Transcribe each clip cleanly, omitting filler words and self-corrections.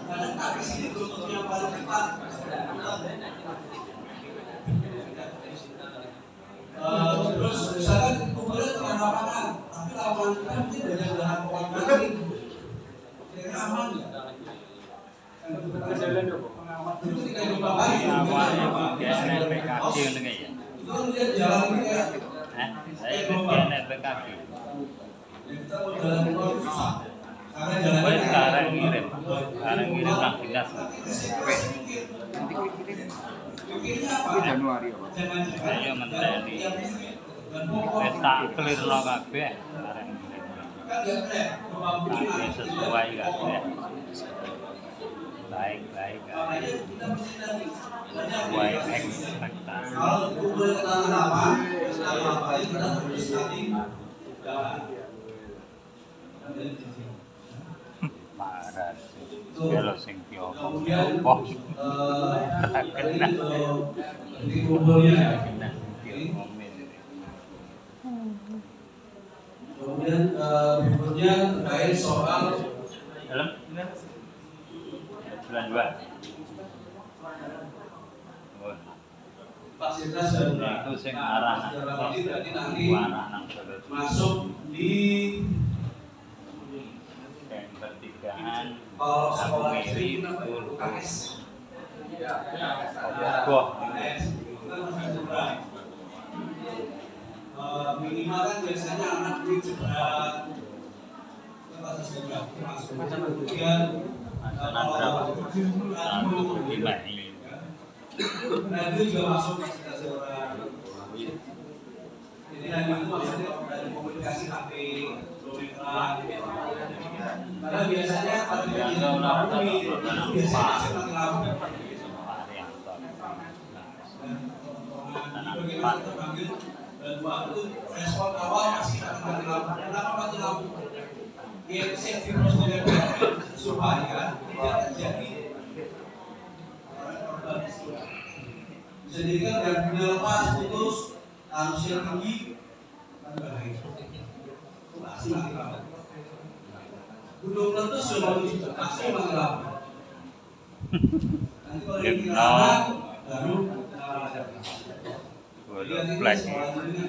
Karena tak di sini tutup yang paling depan. Terus misalkan kumpulnya tengah lapangan, tapi lapangan kita mungkin banyak lahan pohon mati. Kira-kira aman nggak? Pengamat itu ketika di bawah itu lihat jalan ini kayak kita mau jalan keluar susah karena jalannya sekarang ngirim nang dinas. Pikirnya apa? Januari. Ayo menteri peta clear lo kabeh sekarang ngirim. Kan dia keren, Tapi sesuai kabeh. Baik sesuai ekspektasi. kalau kumpul ke tanah apa kita terus nanti Parah sih. Kalau sing kemudian diomong di kumpulnya kemudian berikutnya terkait soal dalam bulan 2. fasilitas dan Itu sing arah berarti nanti nang solo masuk di pertigaan sekolah Miri itu KS. Boh Minimal kan biasanya anak di sebelah masuk kemudian berapa? 1,5 ini. nah itu juga masuk fasilitas orang. Jadi yang itu maksudnya dari komunikasi HP, kilometeran. Karena biasanya pada kejadian lampu itu biasanya masih mati lampu. Bagaimana terpanggil dan waktu itu respon awal masih akan mati lampu. Kenapa mati lampu? Safety prosedur supaya tidak terjadi bisa jadi kan gardunya lepas putus arusnya tinggi kan bahaya pasti mati lampu. Gunung meletus sudah pasti mati lampu. Nanti kalau yang kehilangan baru Black wedi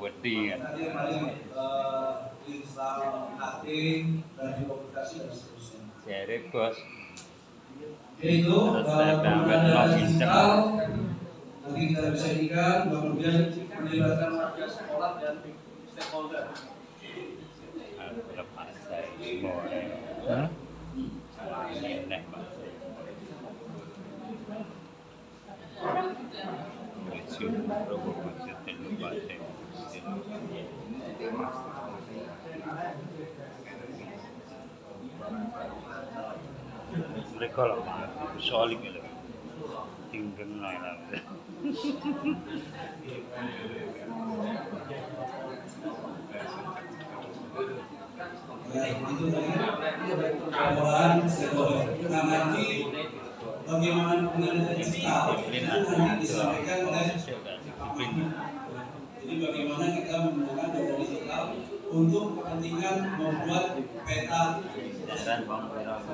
wedi nanti yang paling Islam, cutting, radio komunikasi dan seterusnya. jare bos Itu penggunaan digital nanti kita bisa ikan, kemudian melibatkan warga sekolah dan stakeholder. lepas dari semua ini mereka lah soalnya gitu tinggal lah Ya, itu tadi pengolahan stakeholder. Nah, nanti bagaimana penggunaan digital itu nanti disampaikan oleh jadi bagaimana kita menggunakan data digital untuk kepentingan membuat peta dan pemerintah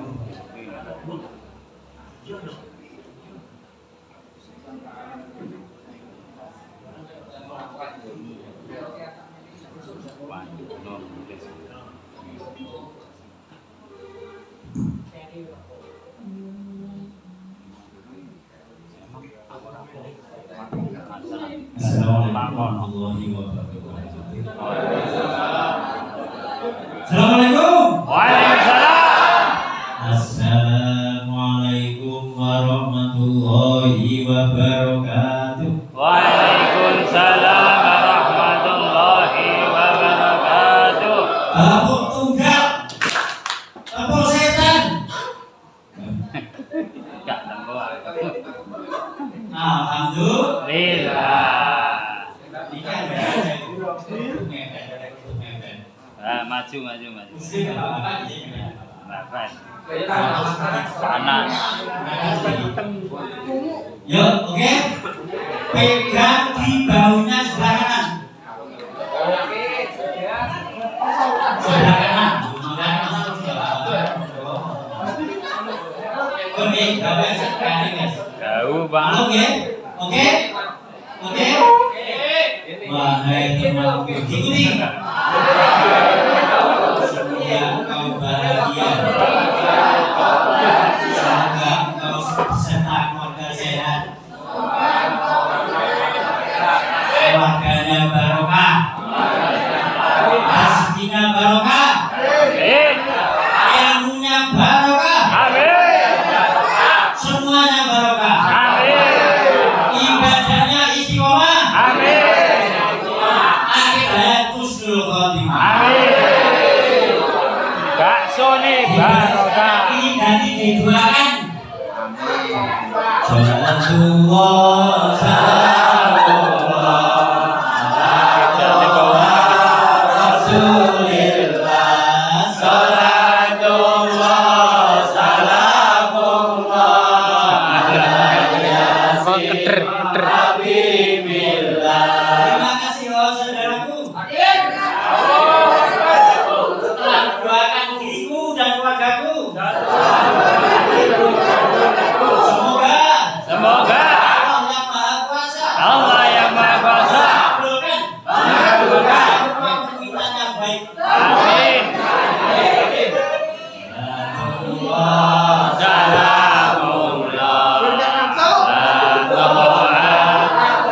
Assalamualaikum warahmatullahi wabarakatuh. Assalamualaikum. Waalaikumsalam. Assalamualaikum warahmatullahi wabarakatuh. Waalaikumsalam warahmatullahi wabarakatuh. Tepuk tunggal. Tepuk setan. Gak temu. Alhamdulillah. Maju. Kanan. Yuk, oke. Pegang di baunya Oke? Oke? Wahai temanku, diikuti. Semoga engkau bahagia. Semoga engkau beserta keluarga sehat. Keluarganya barokah. Rezekinya barokah. Ilmunya barokah. Semuanya barokah. Ibadahnya istiqomah. Akhirnya husnul khotimah. Baksone barokah. Ini nanti didoakan. Salatullah salamullah ala Rasulillah. Salatullah salamullah ala yasin habibillah. Terima kasih oh saudaraku. Telah mendoakan diriku dan keluargaku. Semoga Allah yang Maha Kuasa mengabulkan permintaannya baik. Amin. Salamullah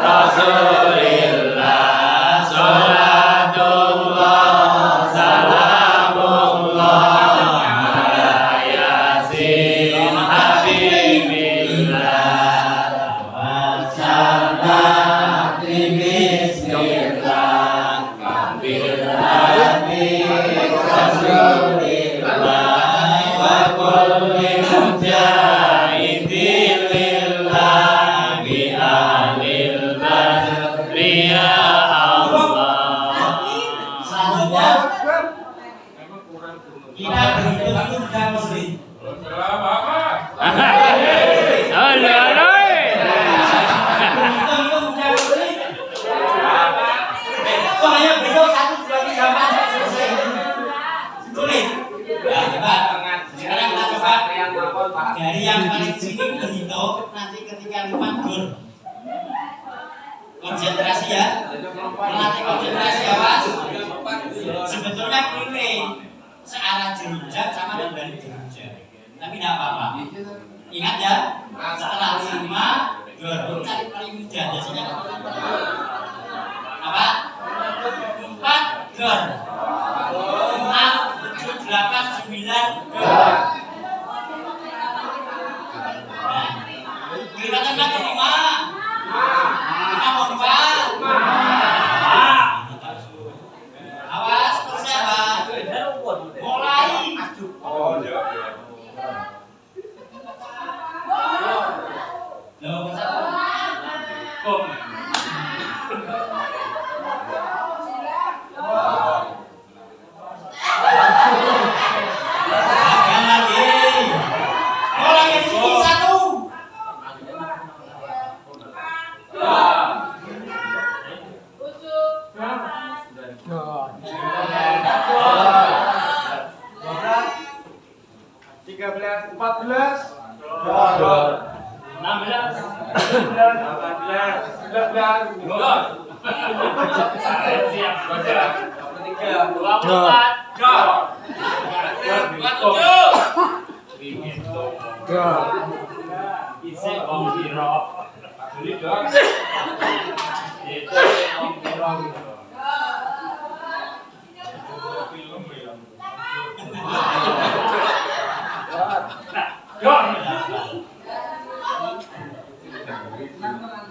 Rasulillah. Salatullah salamullah ala yasin habibillah. Salam bismillah billahi rasulillah wa kulli mujahidin lillah bi ahlil badri ya Allah. Selanjutnya kita berhitung dan muslim. Halo. Soalnya berhitung 1, 2, 3, 4 selesai. Tulis. Ya, coba. Sekarang kita coba dari yang paling sini berhitung nanti ketika 5 gol. Konsentrasi ya. Melatih konsentrasi ya, Mas. Sebetulnya keliling searah jerujak sama dari jerujak. Tapi tidak apa-apa. Ingat ya, setelah 5 gol cari paling mudah biasanya. Apa? 4 gol. 6, 7, 8, 9 gol. Nah, kita tengah ke 5. Kita mau 4. Awas, terus ya, Pak. Mulai. Loh,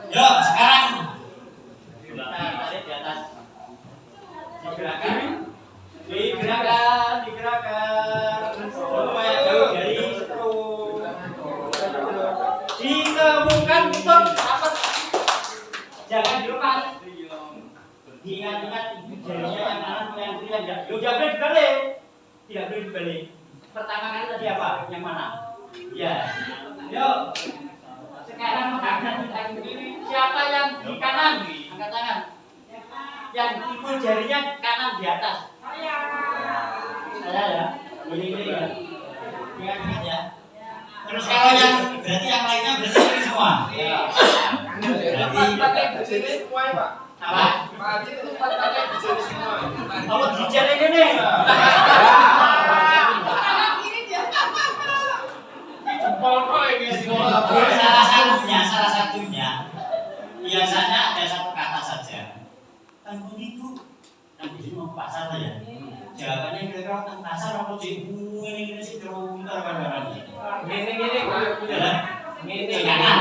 Yo, sekarang kita tarik di atas. Digerakkan supaya jauh dari struk. Ditemukan untuk apa? Jangan dilepas. Diingat-ingat jarinya yang kanan yang kiri yang enggak. Jangan boleh dibalik. Tidak boleh dibalik. Pertama kali tadi apa? Yang mana? Ya. Yo. Sekarang kanan kita kiri. Siapa yang di kanan? Angkat tangan. Yang ibu jarinya kanan di atas. Saya ya. Ini ya. Ingat ya. Terus kalau yang berarti yang lainnya berarti ini semua. Ya. pakai bejene semua ya, Pak. Apa? Pak Haji itu pakai bejene semua. Apa dijar ini nih? Salah satunya biasanya ada satu kata saja. Kan begitu. Kan di mau pasar ya. Jawabannya kira-kira tentang pasar apa sih? Ini sih terus apa Gini Pak. Ini kanan.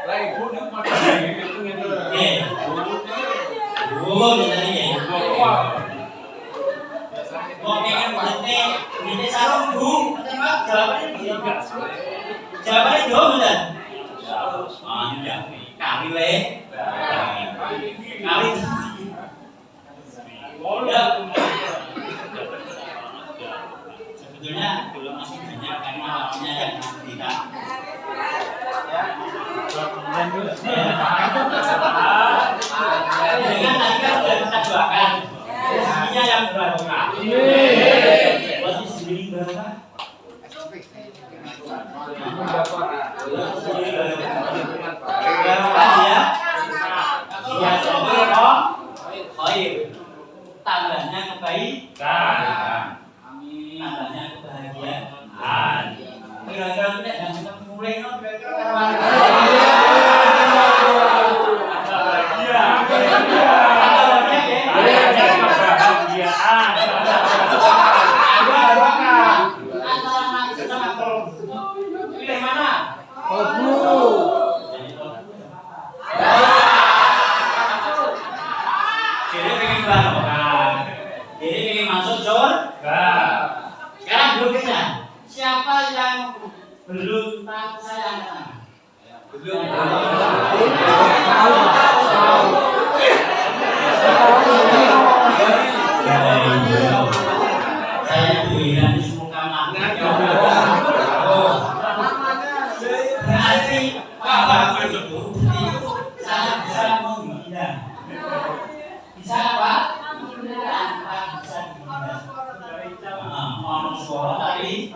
Lagi bunuh pakai gitu. Jadi ya. Oke kan berarti ini sarung bung. Jawabannya dong benar. Iya. Kami leh. Kami. Sebetulnya belum masih banyak karena awalnya yang kita. Dengan tadi kan sudah kita doakan. Rezekinya yang berkah. Buat sendiri berkah. Ya. Biasanya khair. Tambahnya kebaikan. Amin. Tambahnya kebahagiaan. Kira-kira tidak yang mulai siapa yang belum tahu saya angkat tangan? Saya tulisan di semuka mana? Berarti apa itu? Saya bisa menghindar. Bisa apa? Tanpa bisa menghindar. Ngomong suara tadi.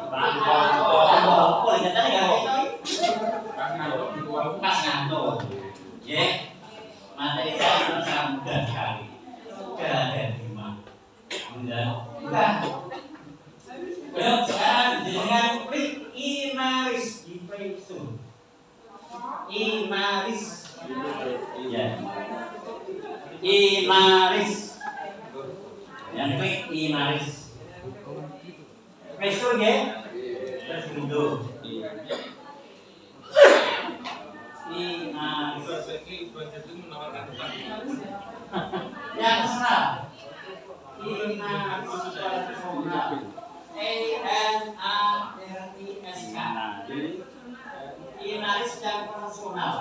Pas ngantuk, ya materi saya sangat mudah sekali. Sudah ada di rumah, mudah. Belum sekarang dengan klik imaris di Play Store. Imaris, ya. Imaris, yang klik imaris. Play Store ya, terus dulu. Yang terserah. ANARISK. Inaris yang personal.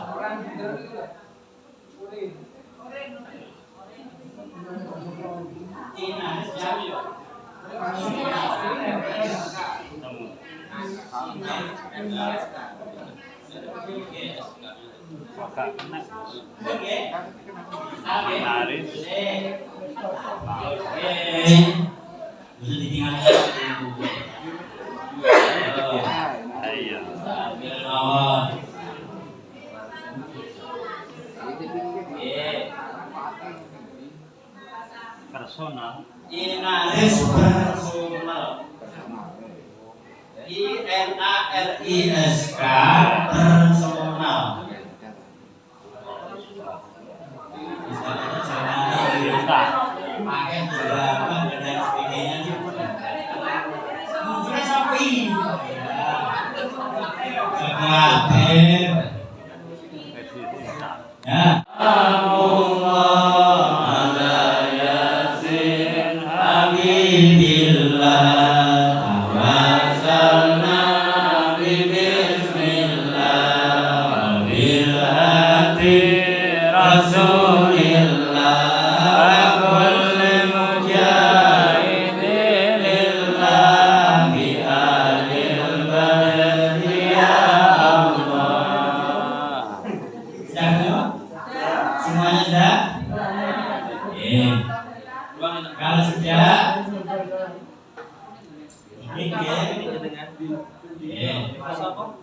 Inaris yang Kakak kena. Oke. Inaris. Oke. Bisa ditinggalkan. Ayo. Personal. Inaris personal. INARISK personal. Pakai berapa dan sebagainya. Munculnya sapi. Khawatir. Ya.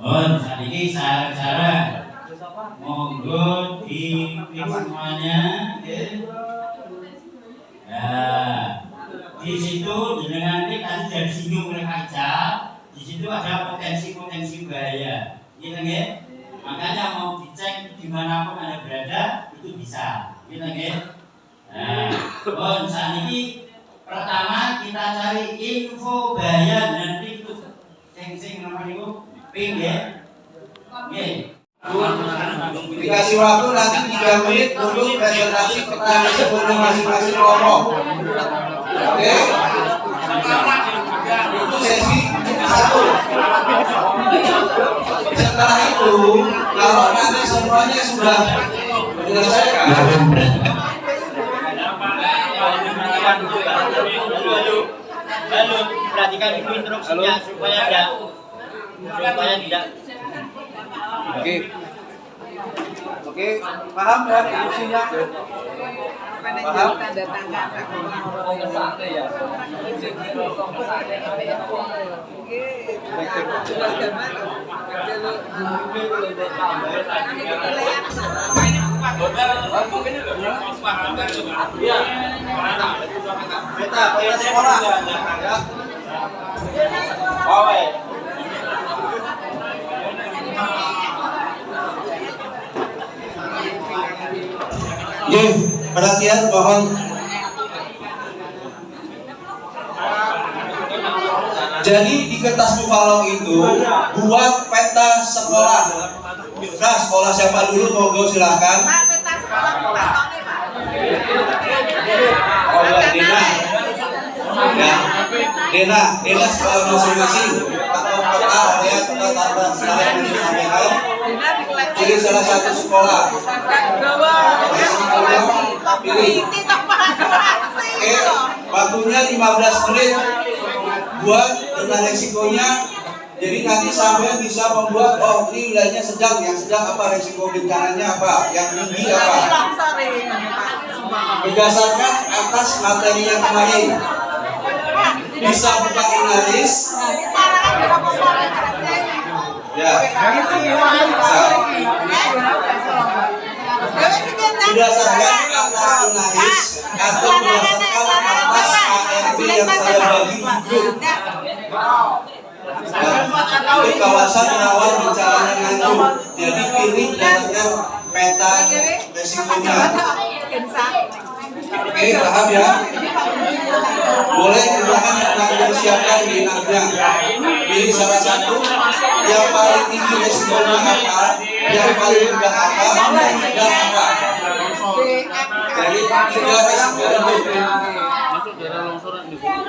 saat ini sarang-sarang monggo dipik semuanya, ya. Di situ jenengan ini tadi dari singgung oleh kaca, di situ ada potensi-potensi bahaya, gitu nggih. Makanya mau dicek dimanapun Anda berada itu bisa, gitu nggih. Nah, saat ini pertama kita cari info bahaya dan itu sing nama niku ping ya. Nggih. Dikasih waktu nanti 3 menit untuk presentasi peta risiko masing-masing kelompok. Oke. Itu sesi 1. Setelah itu, kalau nanti semuanya sudah menyelesaikan, Lalu perhatikan dulu instruksinya supaya tidak. Oke, paham ya fungsinya? Paham? Tanda tangan Peta sekolah. Ya. Perhatian mohon. Jadi di kertas buffalo itu buat peta sekolah. Nah, sekolah siapa dulu monggo silahkan. Pak, peta sekolah Pak. Oh ya, Dena. Ya, Dena sekolah masing-masing atau peta ya peta tanda silahkan disampaikan. Pilih salah satu sekolah. Pilih. Oke, waktunya 15 menit buat tentang resikonya. Jadi nanti sampai bisa membuat ini wilayahnya sedang, yang sedang apa resiko bencananya apa, yang tinggi apa. Berdasarkan atas materi yang kemarin bisa buka analis. Ya. Berdasarkan atas analis atau berdasarkan atas ARB yang saya bagi di grup. Itu kawasan rawan bencananya Nganjuk. Jadi pilih berdasarkan peta resikonya. Oke, paham ya? Boleh gunakan yang disiapkan di enaknya. Pilih salah satu yang paling tinggi resikonya apa, yang paling rendah apa, dan apa. Dari 3 resiko itu.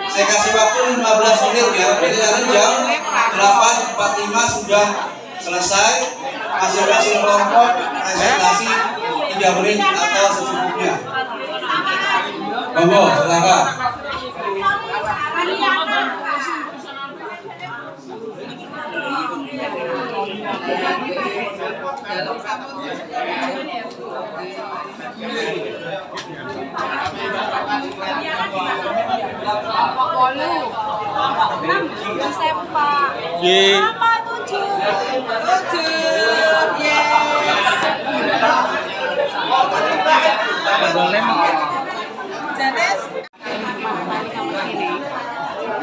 Saya kasih waktu 15 menit ya. Jadi nanti jam 8.45 sudah selesai. Masing-masing kelompok presentasi 3 menit atau secukupnya. Monggo, silakan.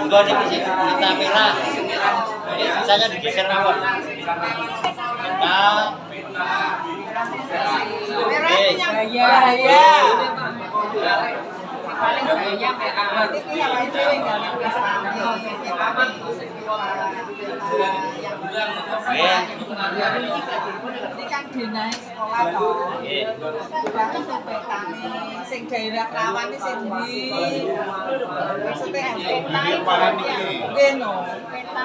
Enggak kita merah. Jadi sisanya digeser mawon. Nah. Paling bahaya merah. Itu yang aja ini kan dinas sekolah toh. Bahkan petane sing daerah rawan iki sing ndi. Maksudnya peta iki. Geno, peta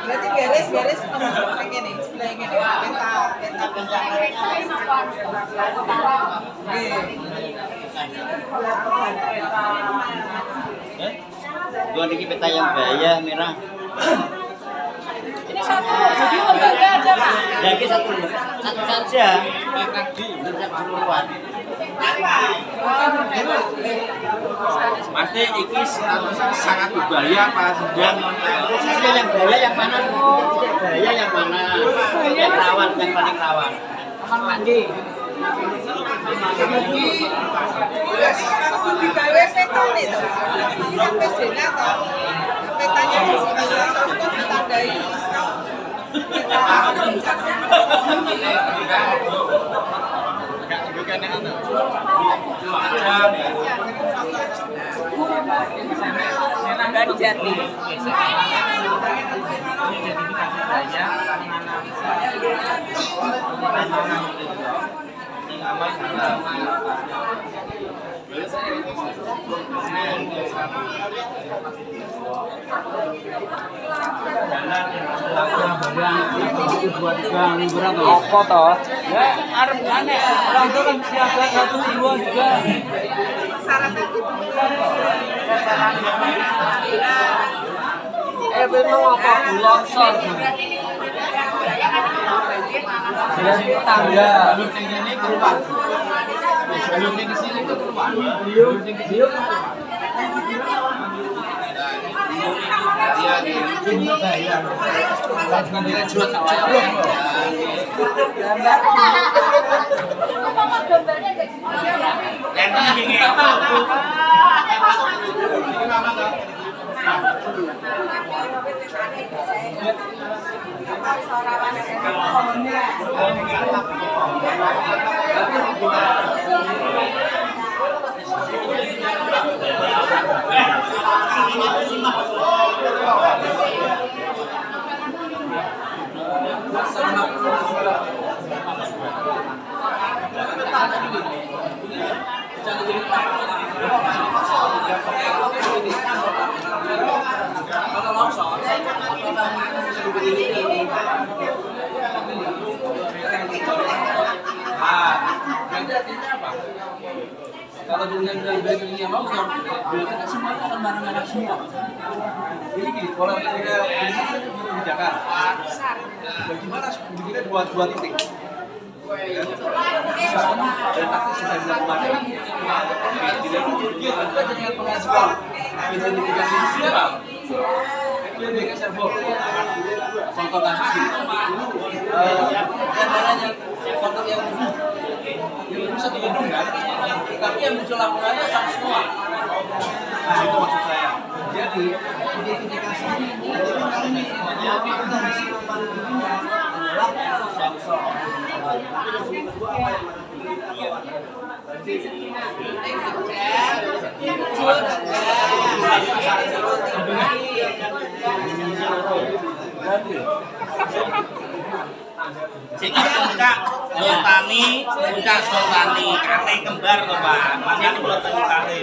berarti garis-garis kayak gini, sebelah gini, peta bencana. Dua niki peta yang bahaya merah. Ini satu, jadi lembaga aja Pak. Ya, satu saja. Tadi keseluruhan. Pasti iki sangat berbahaya Pak sedang. Yang bahaya yang mana? Bahaya yang mana? Yang rawan, yang paling rawan. Kamar mandi. Digawe petan itu. Yang pesenya toh. Petanya di sini terus ditandai. Dan jati. Apa toh? Ya, arep aneh. Orang itu kan siaga 1 2 juga. Memang apa longsor. Berarti tangga. Ini keluar. Belum di sini tuh keluar. Belum di sini. Kalau dengan backgroundnya longsor, berarti kan semuanya akan marah-marah semua. Jadi gini, kalau kita di Jakarta, bagaimana kita dua titik? Sistem dan taktik sudah dilakukan. Tidak dia juga dengan pengajuan identifikasi visual. Itu dengan server. Contoh kasus ini, yang kontak yang bisa digendong kan, tapi yang muncul laporannya sama semua. Nah itu maksud saya. Jadi identifikasi ini kita di sini pada dirinya adalah sensor. Sing puncak Sultani, puncak Sultani, kate kembar lho Pak. Makanya kula teng kate.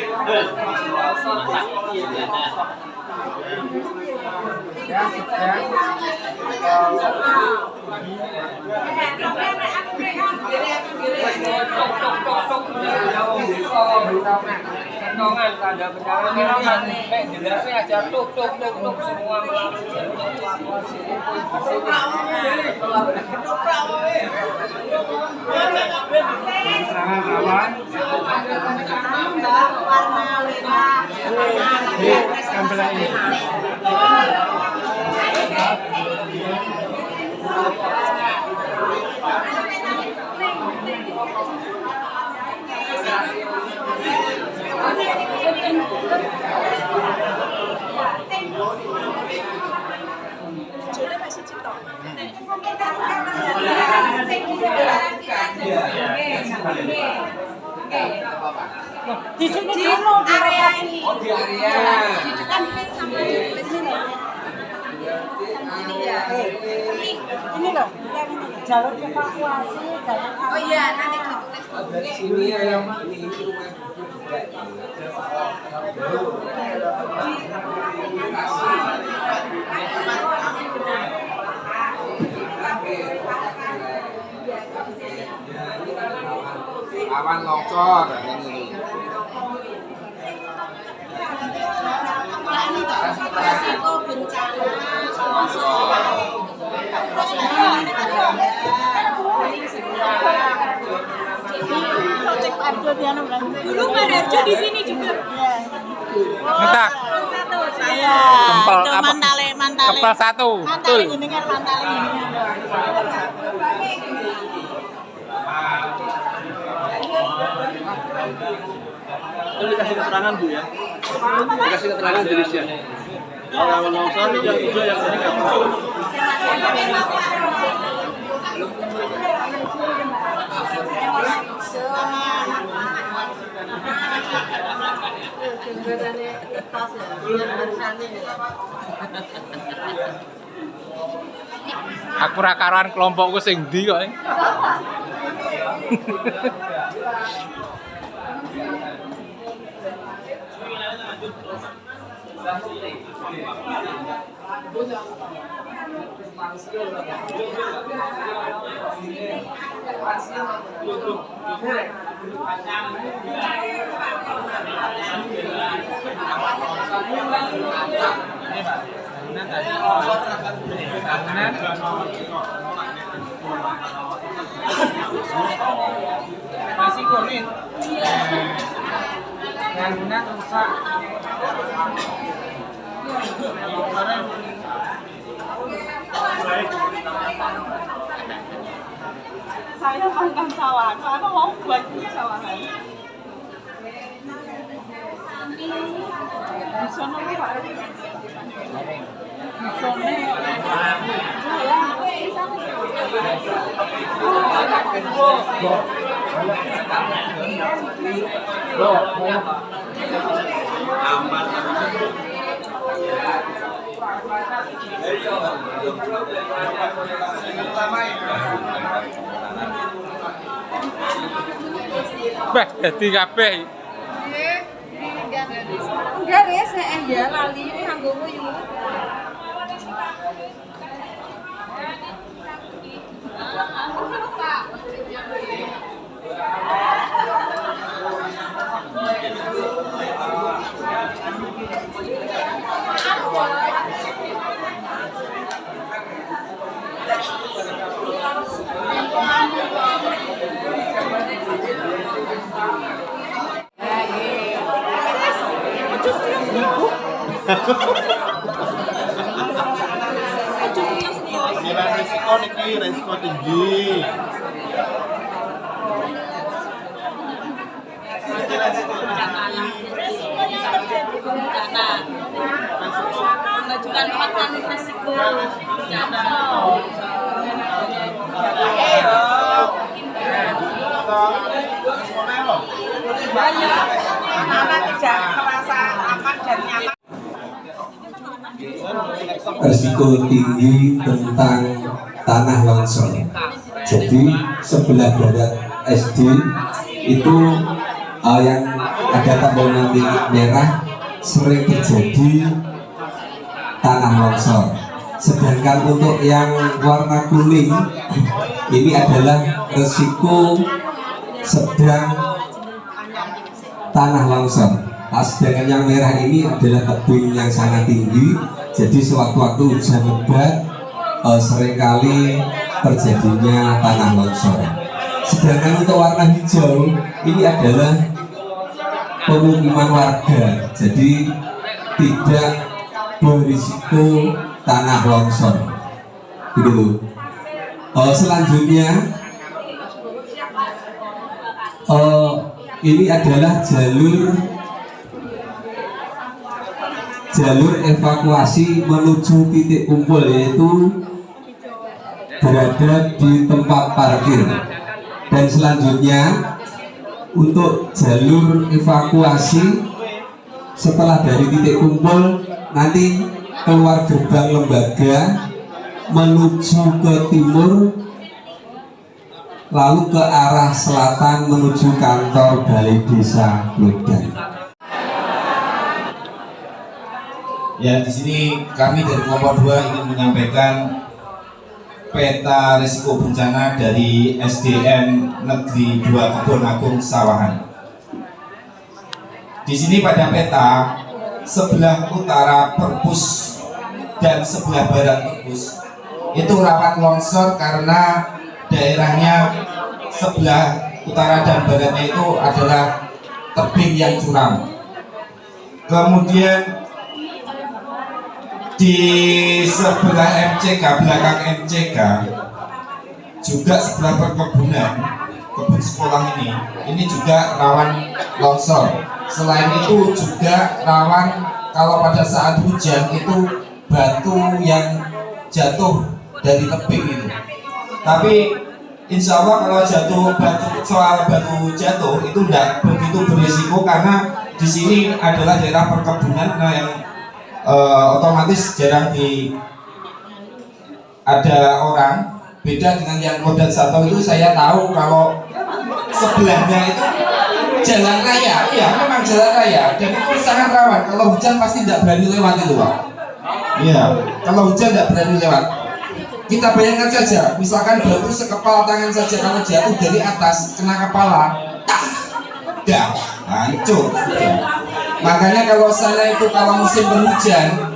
Kentongan tanda penyerangan jelasnya aja tuk semua melalui Di sini dulu area ini. Oh di area. Kan ini sampai di sini. Ini loh, jalur evakuasi, jalur. Oh iya, nanti dari sini ya yang ini rumah. awan longsor ini. Resiko bencana longsor. Dulu Pak Darjo di sini juga. Ngetak. Saya. Kempel Itu apa? mantale. Kepal satu. Mantale Betul. jenengan mantale. Itu dikasih keterangan Bu ya. Dikasih keterangan jenisnya. Kalau longsor yang hijau yang ini nggak tahu. Aku ra karuan kelompokku sing ndi kok. Masih kuning. Bangunan rusak. Saya mantan sawahan, karena mau buat sawahan. Di sana Pak. Di sana. Bah, dadi kabeh. Enggak res, ya lali ini nganggomu yuk. Resiko niki resiko tinggi. Mengajukan makan resiko bencana. Anak tidak merasa aman dan nyaman. Risiko tinggi tentang tanah longsor. Jadi sebelah barat SD itu yang ada tanda merah sering terjadi tanah longsor. Sedangkan untuk yang warna kuning ini adalah risiko sedang tanah longsor. Sedangkan yang merah ini adalah tebing yang sangat tinggi, jadi sewaktu-waktu hujan lebat seringkali terjadinya tanah longsor. Sedangkan untuk warna hijau ini adalah pemukiman warga, jadi tidak berisiko tanah longsor. Gitu. Selanjutnya ini adalah jalur evakuasi menuju titik kumpul, yaitu berada di tempat parkir. Dan selanjutnya untuk jalur evakuasi setelah dari titik kumpul nanti keluar gerbang lembaga menuju ke timur, lalu ke arah selatan menuju kantor Balai Desa Glodan. Ya, di sini kami dari kelompok 2 ingin menyampaikan peta risiko bencana dari SDN Negeri 2 Kebon Agung Sawahan. Di sini pada peta sebelah utara Perpus dan sebelah barat Perpus itu rawan longsor karena daerahnya sebelah utara dan baratnya itu adalah tebing yang curam. Kemudian di sebelah MCK, belakang MCK juga sebelah perkebunan, kebun sekolah ini juga rawan longsor. Selain itu juga rawan kalau pada saat hujan itu batu yang jatuh dari tebing itu. Tapi insya Allah kalau soal batu jatuh itu tidak begitu berisiko karena di sini adalah daerah perkebunan yang otomatis jarang ada orang. Beda dengan yang Kodam Satu itu saya tahu kalau sebelahnya itu jalan raya, iya memang jalan raya dan itu sangat rawan. Kalau hujan pasti tidak berani lewat itu Pak. Iya, kalau hujan tidak berani lewat. Kita bayangkan saja, misalkan batu sekepal tangan saja kalau jatuh dari atas kena kepala, dah hancur. Makanya kalau sana itu kalau musim penghujan,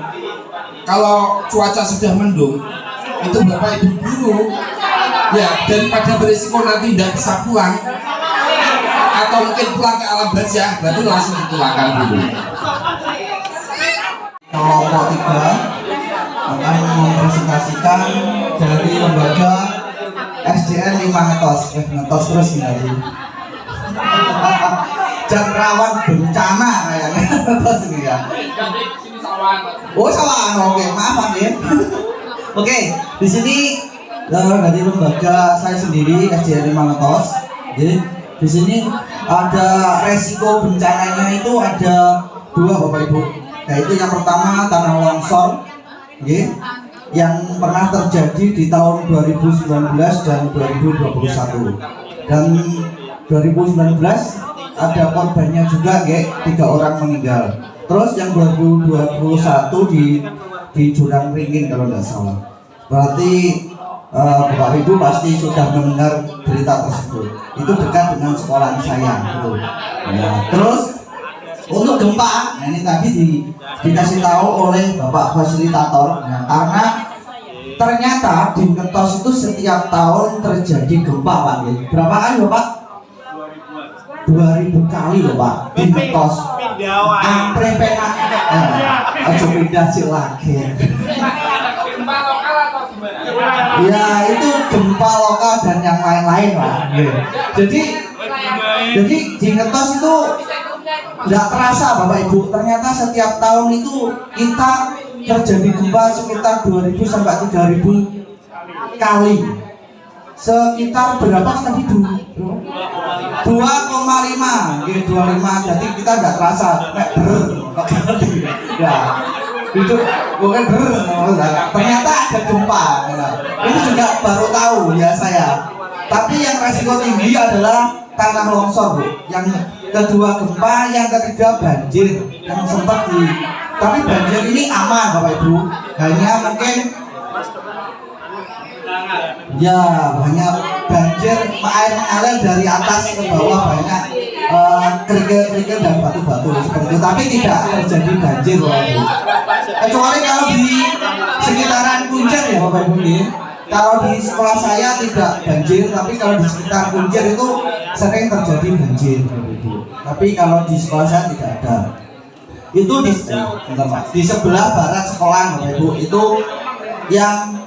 kalau cuaca sudah mendung, itu Bapak Ibu guru ya daripada berisiko nanti tidak bisa pulang atau mungkin pulang ke alam barzah, berarti langsung dipulangkan dulu. Kelompok 3 akan mempresentasikan dari lembaga SDN 5 ngetos terus nggak dan rawan bencana kayaknya ngetos ini ya. Oh sawan, oke maaf ya. Oke, di sini dari lembaga saya sendiri SDN 5 ngetos. Jadi di sini ada resiko bencananya itu ada 2 Bapak Ibu. Yaitu yang pertama tanah longsor, yang pernah terjadi di tahun 2019 dan 2021. Dan 2019 ada korbannya juga, 3 orang meninggal. Terus yang 2021 di Jurang Ringin kalau tidak salah. Berarti Bapak Ibu pasti sudah mendengar berita tersebut. Itu dekat dengan sekolah saya, gitu. Ya. Terus untuk gempa, nah ini tadi dikasih tahu oleh Bapak fasilitator, ya, karena ternyata di Ngetos itu setiap tahun terjadi gempa Pak. Ya. Berapa kali Bapak? 2000 kali loh Pak di Ngetos. Ampre penak. Aja pindah sih lagi. Gempa lokal atau gimana? Ya itu gempa lokal dan yang lain-lain Pak. Ya. Jadi di Ngetos itu tidak terasa Bapak Ibu, ternyata setiap tahun itu kita terjadi gempa sekitar 2000 sampai 3000 kali. Sekitar berapa tadi? 2,5 gitu, 25. Jadi kita nggak terasa ya itu bukan ternyata ada gempa ya. Itu juga baru tahu ya saya. Tapi yang resiko tinggi adalah tanah longsor Bu. Yang kedua gempa, yang ketiga banjir yang sempat tapi banjir ini aman Bapak Ibu, hanya mungkin ya banyak banjir air mengalir dari atas ke bawah, banyak kerikil-kerikil dan batu-batu seperti itu, tapi tidak terjadi banjir Bapak Ibu. Kecuali kalau di sekitaran Kuncir ya Bapak Ibu. Kalau di sekolah saya tidak banjir, tapi kalau di sekitar Kuncir itu sering terjadi banjir. Tapi kalau di sekolah saya tidak ada. Itu di sebelah barat sekolah Bapak Ibu. Itu yang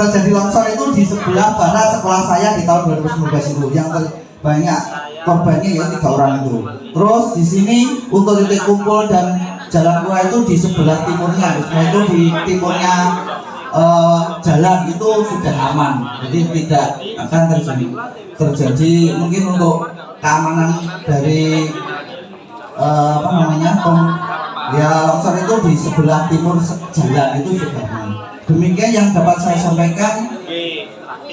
terjadi longsor itu di sebelah barat sekolah saya di tahun 2019 itu. Yang banyak korbannya ya 3 orang itu. Terus di sini untuk titik kumpul dan jalan keluar itu di sebelah timurnya. Itu di timurnya jalan itu sudah aman, jadi tidak akan terjadi mungkin untuk keamanan dari longsor itu di sebelah timur jalan itu sudah aman. Demikian yang dapat saya sampaikan,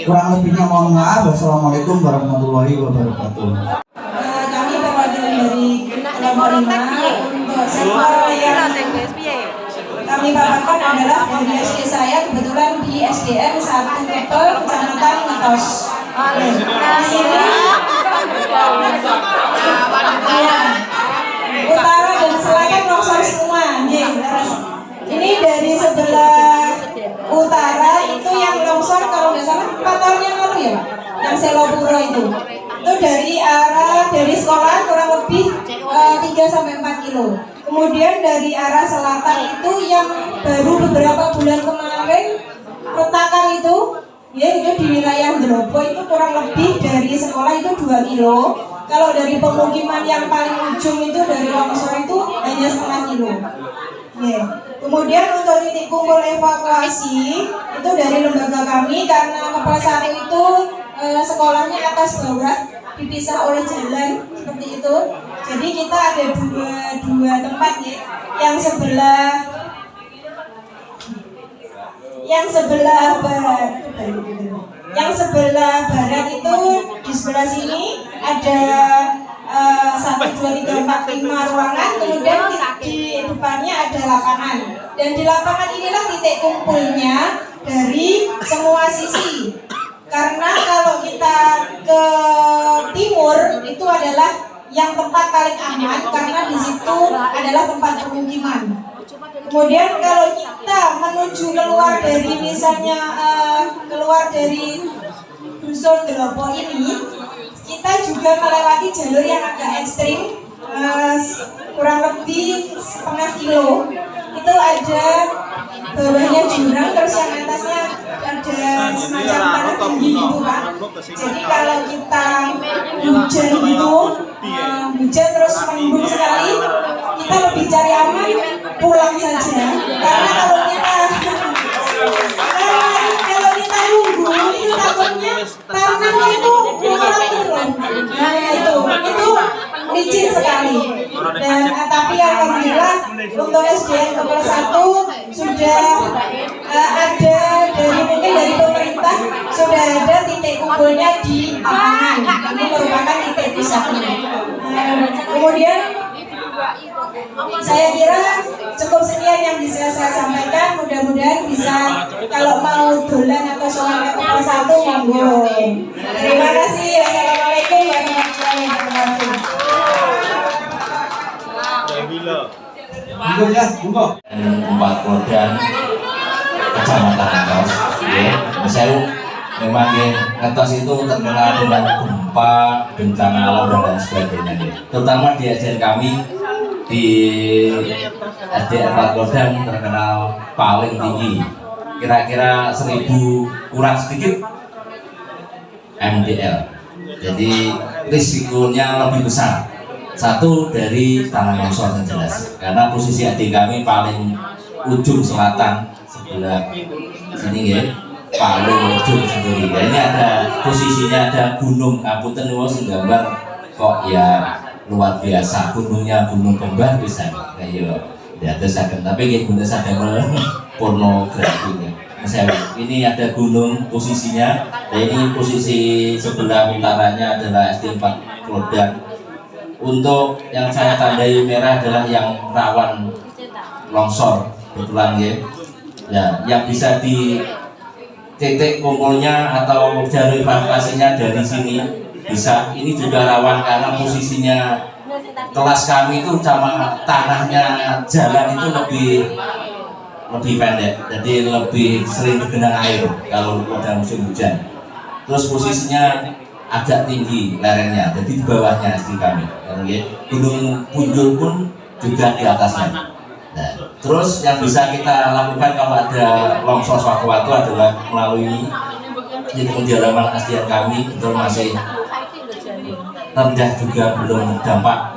kurang lebihnya mohon maaf. Wassalamualaikum warahmatullahi wabarakatuh. Kami perwakilan dari kelompok 5 untuk sektor yang kami paparkan adalah dari SD saya, kebetulan di SDN 1 Kepel, Kecamatan Ngetos. Di sini utara dan selatan longsor semua. Ini dari sebelah utara itu yang longsor kalau nggak salah 4 tahun yang lalu ya Pak, yang Selopuro itu. itu dari sekolah kurang lebih 3-4 kilo. Kemudian dari arah selatan itu yang baru beberapa bulan kemarin retakan itu, ya itu di wilayah Dropo itu kurang lebih dari sekolah itu 2 kilo. Kalau dari pemukiman yang paling ujung itu dari longsor itu hanya setengah kilo. Ya. Kemudian untuk titik kumpul evakuasi itu dari lembaga kami karena Kepala 1 itu sekolahnya atas bawah dipisah oleh jalan seperti itu. Jadi kita ada dua tempat ya. Yang sebelah barat itu di sebelah sini ada 1, 2, 3, 4, 5 ruangan, kemudian di depannya ada lapangan. Dan di lapangan inilah titik kumpulnya dari semua sisi. Karena kalau kita ke timur itu adalah yang tempat paling aman karena di situ adalah tempat pemukiman. Kemudian kalau kita menuju keluar dari misalnya keluar dari dusun Dropo ini, kita juga melewati jalur yang agak ekstrim, kurang lebih setengah kilo. Itu ada bawahnya jurang, terus yang atasnya ada semacam tanah tinggi gitu Pak. Jadi kalau kita hujan gitu, hujan terus mendung sekali, kita lebih cari aman pulang saja. Karena kalau kita nunggu itu takutnya tanahnya itu mulai turun. Nah itu licin sekali. Dan tapi alhamdulillah untuk SDN Kepala 1 sudah ada dari pemerintah sudah ada titik kumpulnya di lapangan. Ini merupakan titik pisahnya. Kemudian saya kira cukup sekian yang bisa saya sampaikan. Mudah-mudahan bisa kalau mau dolan atau sholat Kepala 1 monggo. Terima kasih. Wassalamualaikum warahmatullahi wabarakatuh. Empat Klodan Kecamatan Ngetos, saya memang Ngetos itu terkenal dengan gempa, bencana alam dan lain sebagainya. Terutama di SDN kami di SDN 4 Klodan terkenal paling tinggi, kira-kira 1000 kurang sedikit MDL. Jadi risikonya lebih besar. Satu dari tanah longsor yang jelas, karena posisi adik kami paling ujung selatan sebelah sini ya, paling ujung sendiri. Ini ada posisinya ada gunung Apunten sing gambar kok ya luar biasa, gunungnya gunung kembar bisa kayak ya ada sakit, tapi kayak gunung sadar pornografinya. Ini ada gunung posisinya, dan ini posisi sebelah utaranya adalah SD 4 Klodan. Untuk yang saya tandai merah adalah yang rawan longsor kebetulan ya, yang bisa di titik kumpulnya atau jalur evakuasinya dari sini bisa. Ini juga rawan karena posisinya kelas kami itu sama tanahnya jalan itu lebih pendek, jadi lebih sering tergenang air kalau pada musim hujan. Terus posisinya agak tinggi lerengnya, jadi di bawahnya SD kami. Gunung Punjul pun juga di atasnya. Nah, terus yang bisa kita lakukan kalau ada longsor sewaktu-waktu adalah melalui ini kedalaman SDN kami itu masih rendah juga, belum dampak.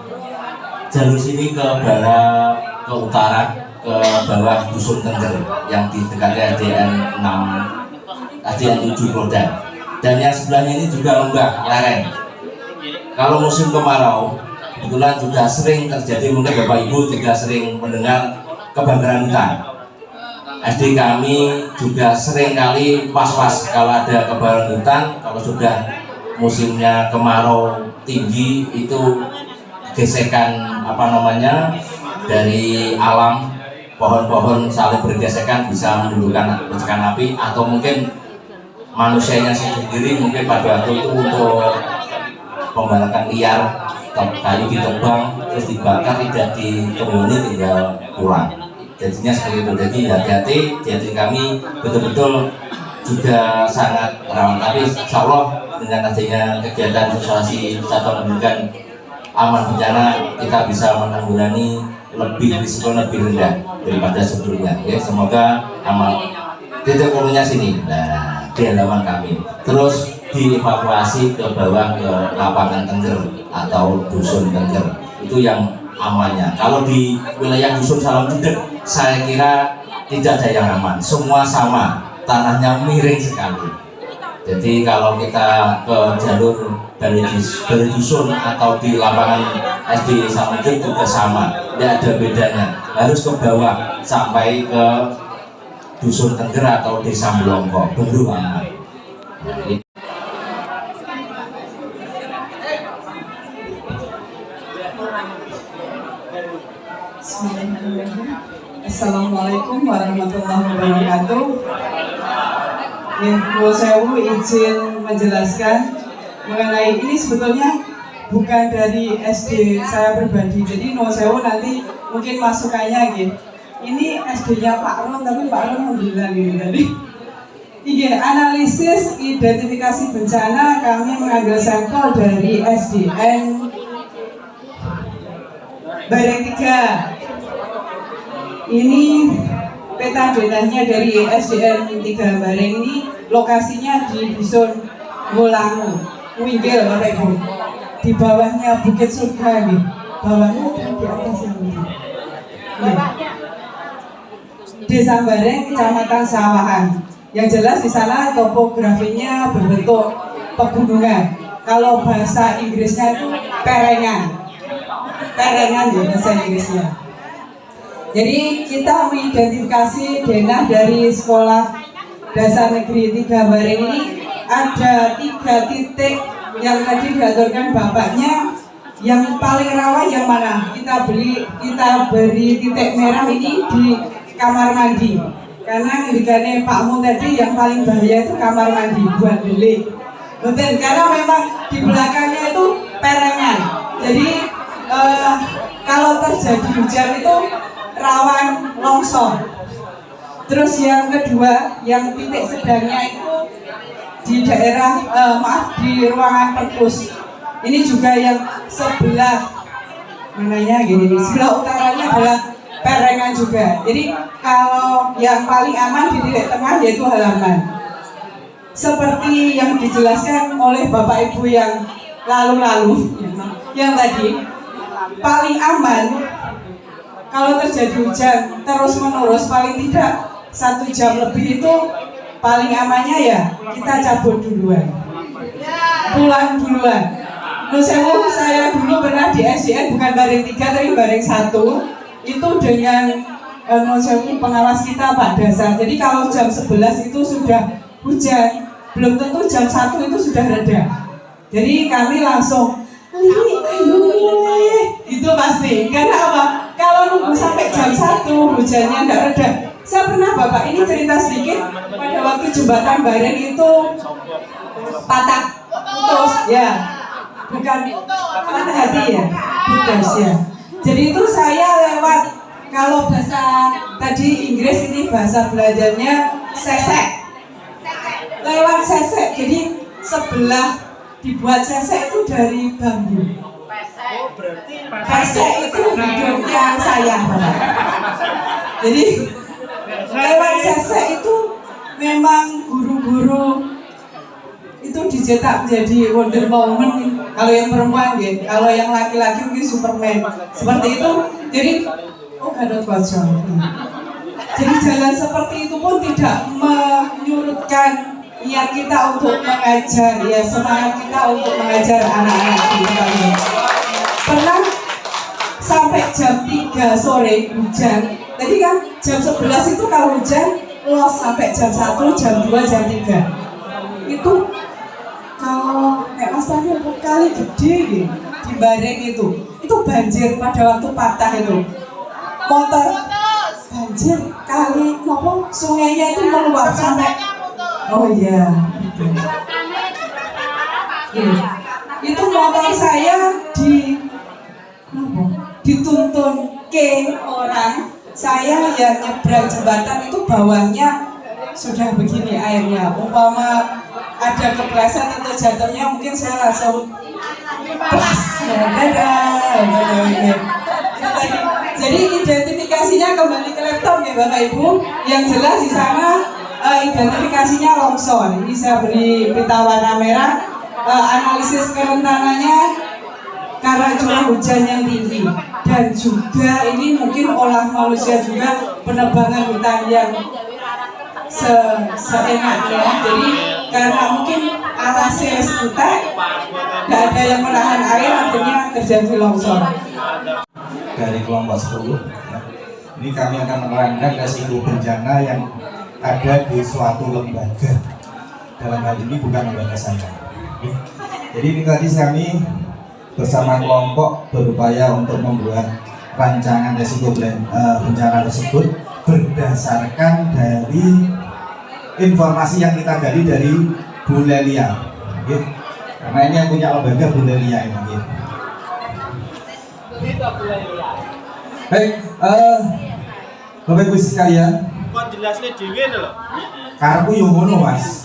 Jalur sini ke barat, ke utara, ke bawah dusun Tengger yang di dekatnya SDN 7 Klodan. Dan yang sebelahnya ini juga lembah lereng. Kalau musim kemarau kebetulan juga sering terjadi, mungkin Bapak Ibu juga sering mendengar kebakaran hutan. SD kami juga sering kali was-was kalau ada kebakaran hutan. Kalau sudah musimnya kemarau tinggi itu gesekan dari alam, pohon-pohon saling bergesekan bisa menimbulkan percikan api, atau mungkin manusianya sendiri mungkin pada waktu itu untuk pembalakan liar kayu ditebang terus dibakar, tidak ditemuni, tinggal pulang. Jadinya seperti itu. Jadi hati-hati, jadi kami betul-betul juga sangat rawan. Tapi insya Allah dengan adanya kegiatan sosialisasi satuan pendidikan aman bencana, kita bisa menanggulangi risiko lebih rendah daripada sebelumnya. Ya, semoga aman. Titik kumpulnya sini, nah di halaman kami. Terus dievakuasi ke bawah ke lapangan Tengger atau dusun Tengger. Itu yang amannya. Kalau di wilayah dusun Salam Judek, saya kira tidak ada yang aman. Semua sama, tanahnya miring sekali. Jadi kalau kita ke jalur dari dusun atau di lapangan SD Salam Judek juga sama, tidak ada bedanya. Harus ke bawah sampai ke dusun Tengger atau desa Melongko, baru aman. Nah, Assalamualaikum warahmatullahi wabarakatuh. Ya, Nuwun Sewu izin menjelaskan mengenai ini sebetulnya bukan dari SD saya pribadi. Jadi Nuwun Sewu nanti mungkin masukannya gitu. Ini SD-nya Pak Ron, tapi Pak Ron mau bilang gitu tadi. Iya, analisis identifikasi bencana kami mengambil sampel dari SDN Bareng 3. Ini peta denahnya dari SDN 3 Bareng ini lokasinya di Dusun Ngulangu, Winggil Bapak Ibu. Di bawahnya Bukit Surga nih. Bawahnya di atasnya ini. Desa Bareng, Kecamatan Sawahan. Yang jelas di sana topografinya berbentuk pegunungan. Kalau bahasa Inggrisnya itu perengan. Perengan ya bahasa Inggrisnya. Jadi kita mengidentifikasi denah dari Sekolah Dasar Negeri 3 Bareng ini ada 3 titik yang tadi diaturkan bapaknya. Yang paling rawan yang mana? Kita beri titik merah ini di kamar mandi. Karena ngendikane Pak Mun tadi yang paling bahaya itu kamar mandi buat delik. Betul, karena memang di belakangnya itu perengan. Jadi kalau terjadi hujan itu rawan longsor. Terus yang kedua, yang titik sedangnya itu di daerah di ruangan perpus. Ini juga yang sebelah mananya gini, sebelah utaranya adalah perengan juga. Jadi kalau yang paling aman di titik tengah yaitu halaman. Seperti yang dijelaskan oleh Bapak Ibu yang lalu-lalu, yang tadi paling aman kalau terjadi hujan terus menerus paling tidak 1 jam lebih itu paling amannya ya kita cabut duluan, pulang duluan. Nusewu saya dulu pernah di SDN bukan Bareng 3 tapi Bareng 1 itu dengan Nusewu pengawas kita Pak Dasar. Jadi kalau jam 11 itu sudah hujan, belum tentu jam 1 itu sudah reda. Jadi kami langsung itu pasti. Karena apa? Kalau nunggu sampai jam 1 hujannya nggak reda. Saya pernah Bapak ini cerita sedikit pada waktu jembatan Bareng itu patah putus ya, bukan patah hati ya, putus ya. Jadi itu saya lewat, kalau bahasa tadi Inggris ini bahasa belajarnya sesek, lewat sesek. Jadi sebelah dibuat sesek itu dari bambu. Pesek itu hidupnya saya, Bapak. Jadi lewat sesek itu memang guru-guru itu dicetak menjadi wonder woman. Kalau yang perempuan ya, kalau yang laki-laki mungkin Superman. Seperti itu. Jadi Gatot Kaca. Jadi jalan seperti itu pun tidak menyurutkan niat kita untuk mengajar, ya semangat kita untuk mengajar anak-anak kita. Pernah sampai jam 3 sore hujan. Tadi kan jam 11 itu kalau hujan los sampai jam 1, jam 2, jam 3. Itu kalau Mas Tani kali gede gitu, di Bareng itu banjir pada waktu patah itu. Motor banjir kali nopo sungainya itu meluap sampai iya. Itu motor saya dituntun ke orang. Saya yang nyebrang jembatan itu bawahnya sudah begini airnya. Umpama ada kepleset atau jatuhnya mungkin saya langsung plas. Jadi identifikasinya kembali ke laptop ya Bapak Ibu. Yang jelas di sana identifikasinya longsor. Ini saya beri pita warna merah. Analisis kerentanannya karena curah hujan yang tinggi, dan juga ini mungkin olah manusia juga, penebangan hutan yang seenaknya. Jadi karena mungkin alasnya jutek, nggak ada yang menahan air, akhirnya terjadi longsor. Dari kelompok 10 ya. Ini kami akan menerangkan resiko bencana yang ada di suatu lembaga. Dalam hal ini bukan lembaga saya. Jadi ini tadi kami bersama kelompok berupaya untuk membuat rancangan resiko bencana tersebut berdasarkan dari informasi yang kita gali dari Bu Lelia. Karena ini yang punya lembaga Bu Lelia ini. Baik, Bapak Ibu sekalian, kok jelasnya dhewe lho. karepku yo ngono, Mas.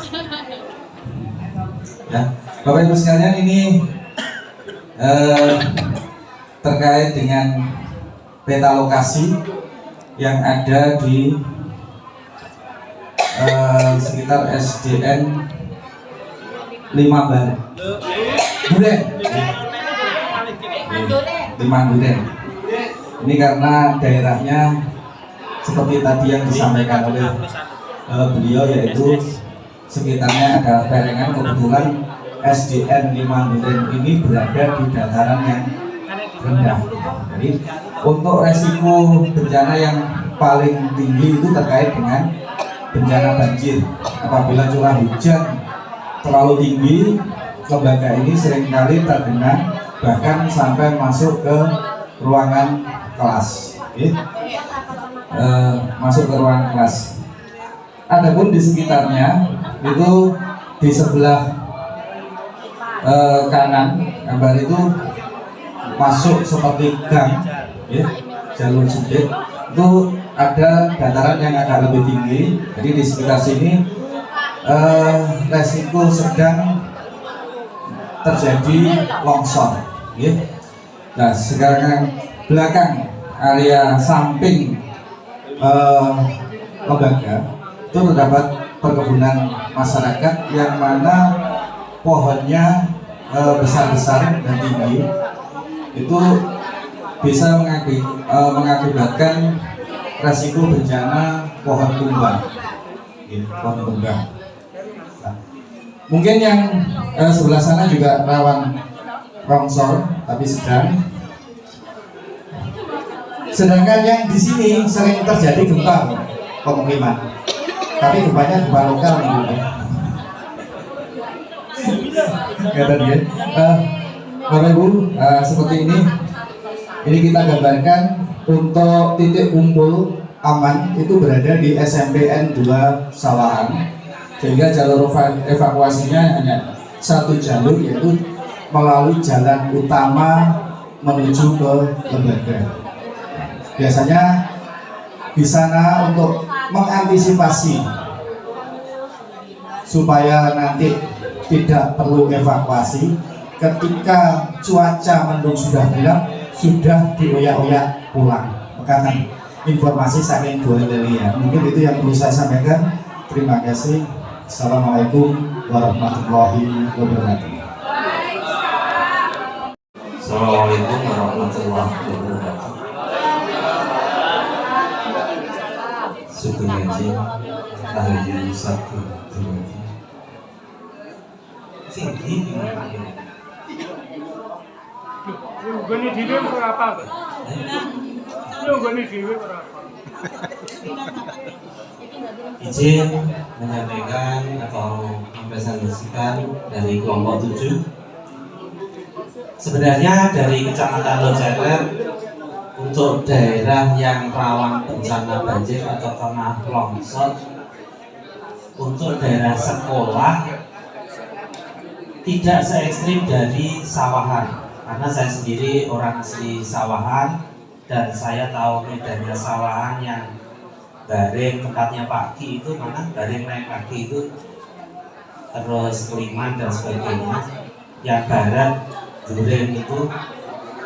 Ya, Bapak Ibu sekalian, ini terkait dengan peta lokasi yang ada di sekitar SDN 5 Duren. Ini karena daerahnya seperti tadi yang disampaikan oleh beliau, yaitu sekitarnya ada perengan. Kebetulan SDN 5 Duren ini berada di dataran yang rendah. Jadi untuk resiko bencana yang paling tinggi itu terkait dengan bencana banjir. Apabila curah hujan terlalu tinggi, lembaga ini seringkali tergenang, bahkan sampai masuk ke ruangan kelas. Masuk ke ruangan kelas. Adapun di sekitarnya itu di sebelah kanan gambar itu masuk seperti gang, jalur sempit, itu ada dataran yang agak lebih tinggi. Jadi di sekitar sini resiko sedang terjadi longsor. Nah, sekarang belakang area samping lembaga itu terdapat perkebunan masyarakat yang mana pohonnya besar-besar dan tinggi, itu bisa mengakibatkan resiko bencana pohon tumbang. Nah, mungkin yang sebelah sana juga rawan longsor, tapi sedangkan yang di sini sering terjadi gempa pemukiman, tapi gempanya gempa lokal gitu. Bapak Ibu, seperti ini kita gambarkan untuk titik kumpul aman itu berada di SMPN 2 Sawahan, sehingga jalur evakuasinya hanya satu jalur, yaitu melalui jalan utama menuju ke lembaga. Biasanya di sana untuk mengantisipasi supaya nanti tidak perlu evakuasi, ketika cuaca mendung sudah gelap, sudah dioyak-oyak pulang. Karena informasi saking Bu Lelia. Mungkin itu yang perlu saya sampaikan. Terima kasih. Assalamualaikum warahmatullahi wabarakatuh. Assalamualaikum warahmatullahi wabarakatuh. Suku ngaji hari Sabtu tinggi Gini dhewe berapa? Gini dhewe berapa? Izin menyampaikan atau mempresentasikan dari kelompok 7. Sebenarnya dari Kecamatan Lojaker, untuk daerah yang rawan bencana banjir atau tanah longsor, untuk daerah sekolah tidak se ekstrim dari Sawahan, karena saya sendiri orang asli Sawahan dan saya tahu medannya Sawahan yang Bareng tempatnya Pak Ki itu mana, Bareng naik kaki itu terus Liman dan sebagainya. Yang barat Duren itu.